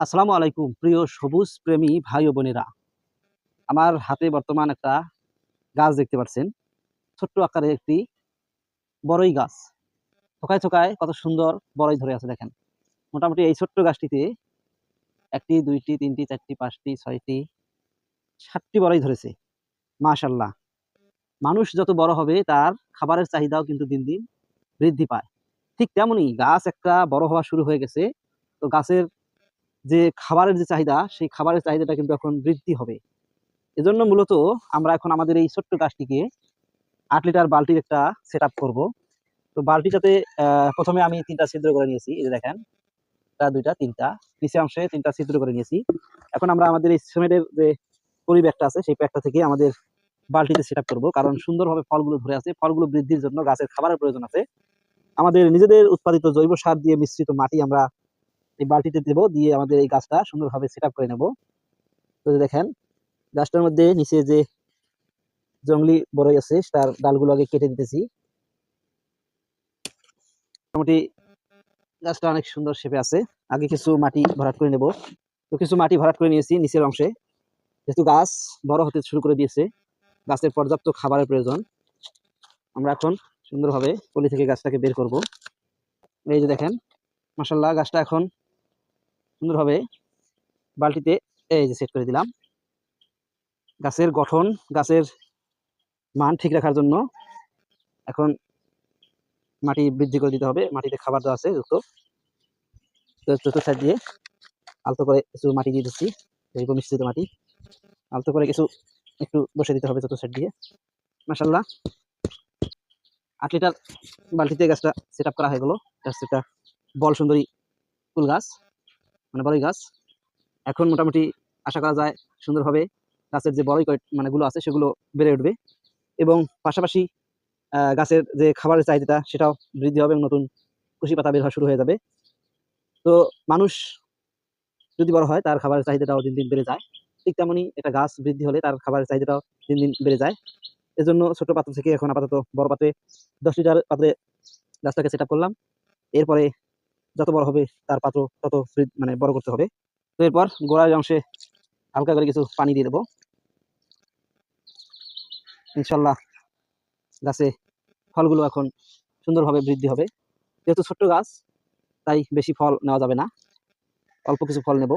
আসসালামু আলাইকুম প্রিয় সবুজ প্রেমী ভাই ও বোনেরা। আমার হাতে বর্তমান একটা গাছ দেখতে পাচ্ছেন। ছোট্ট আকারে একটি বড়ই গাছ। থোকায় থোকায় কত সুন্দর বড়ই ধরে আছে দেখেন। মোটামুটি এই ছোট্ট গাছটিতে একটি, দুইটি, তিনটি, চারটি, পাঁচটি, ছয়টি, সাতটি বড়ই ধরেছে। মাশাআল্লাহ। মানুষ যত বড় হবে তার খাবারের চাহিদাও কিন্তু দিন দিন বৃদ্ধি পায়। ঠিক তেমনই গাছ একটা বড় হওয়া শুরু হয়ে গেছে। তো গাছের যে খাবারের যে চাহিদা, সেই খাবারের চাহিদাটা কিন্তু এখন বৃদ্ধি হবে। এজন্য মূলত আমরা এখন আমাদের এই ছোট্ট গাছটিকে ৮ লিটার বালতির একটা সেটআপ করব। তো বালতিটাতে প্রথমে আমি ৩ টা ছিদ্র করে নিয়েছি। এই যে দেখেন, ১ টা ২ টা ৩ টা। নিচে অংশে ৩ টা ছিদ্র করে নিয়েছি। এখন আমরা আমাদের এই সিমেন্টের যে পলি ব্যাগটা আছে, সেই ব্যাগটা থেকে আমাদের বালতিতে সেটআপ করব। কারণ সুন্দরভাবে ফলগুলো ধরে আছে। ফলগুলো বৃদ্ধির জন্য গাছের খাবারের প্রয়োজন আছে। আমাদের নিজেদের উৎপাদিত জৈব সার দিয়ে মিশ্রিত মাটি আমরা এই বালতিতে দেব। দিয়ে আমাদের এই গাছটা সুন্দরভাবে সেটআপ করে নেব। তো দেখেন, গাছটার মধ্যে নিচে যে জংলি বড়ই আছে তার ডালগুলো আগে কেটে দিতেছি। মোটামুটি গাছটা অনেক সুন্দর শেপে আছে। আগে কিছু মাটি ভরাট করে নেব। তো কিছু মাটি ভরাট করে নিয়েছি নিচের অংশে। যেহেতু গাছ বড় হতে শুরু করে দিয়েছে, গাছের পর্যাপ্ত খাবারের প্রয়োজন। আমরা এখন সুন্দরভাবে পলি থেকে গাছটাকে বের করব। এই যে দেখেন, মাশাআল্লাহ, গাছটা এখন সুন্দরভাবে বালতিতে এই যে সেট করে দিলাম। গাছের গঠন, গাছের মান ঠিক রাখার জন্য এখন মাটি বৃদ্ধি করে দিতে হবে। মাটিতে খাবার দেওয়া আছে যুক্ত। তো চতুর্থ সাইড দিয়ে আলতো করে কিছু মাটি দিয়ে দিচ্ছি, জৈব মিশ্রিত মাটি। আলতো করে কিছু একটু বসে দিতে হবে চতুর্থ সাইড দিয়ে। মাশাআল্লাহ, ৮ লিটার বালতিতে গাছটা সেট আপ করা হয়ে গেল। একটা বল সুন্দরী ফুল গাছ, মানে বড়ই গাছ। এখন মোটামুটি আশা করা যায় সুন্দরভাবে গাছের যে বড়ই মানে গুলো আছে সেগুলো বেড়ে উঠবে, এবং পাশাপাশি গাছের যে খাবারের চাহিদাটা সেটাও বৃদ্ধি হবে এবং নতুন কুশি পাতা বের হওয়া শুরু হয়ে যাবে। তো মানুষ যদি বড় হয় তার খাবারের চাহিদাটাও দিন দিন বেড়ে যায়। ঠিক তেমনি একটা গাছ বৃদ্ধি হলে তার খাবারের চাহিদাটাও দিন দিন বেড়ে যায়। এজন্য ছোট পাত্র থেকে এখন আপাতত বড় পাত্রে ১০ লিটার পাত্রে গাছটাকে সেট আপ করলাম। এরপরে যত বড় হবে তার পাত্র তত মানে বড় করতে হবে। তো এরপর গোড়ার অংশে হালকা করে কিছু পানি দিয়ে দেবো। ইনশাল্লাহ গাছে ফলগুলো এখন সুন্দরভাবে বৃদ্ধি হবে। যেহেতু ছোট্ট গাছ, তাই বেশি ফল নেওয়া যাবে না, অল্প কিছু ফল নেব।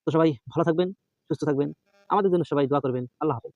তো সবাই ভালো থাকবেন, সুস্থ থাকবেন। আমাদের জন্য সবাই দোয়া করবেন। আল্লাহ হাফেজ।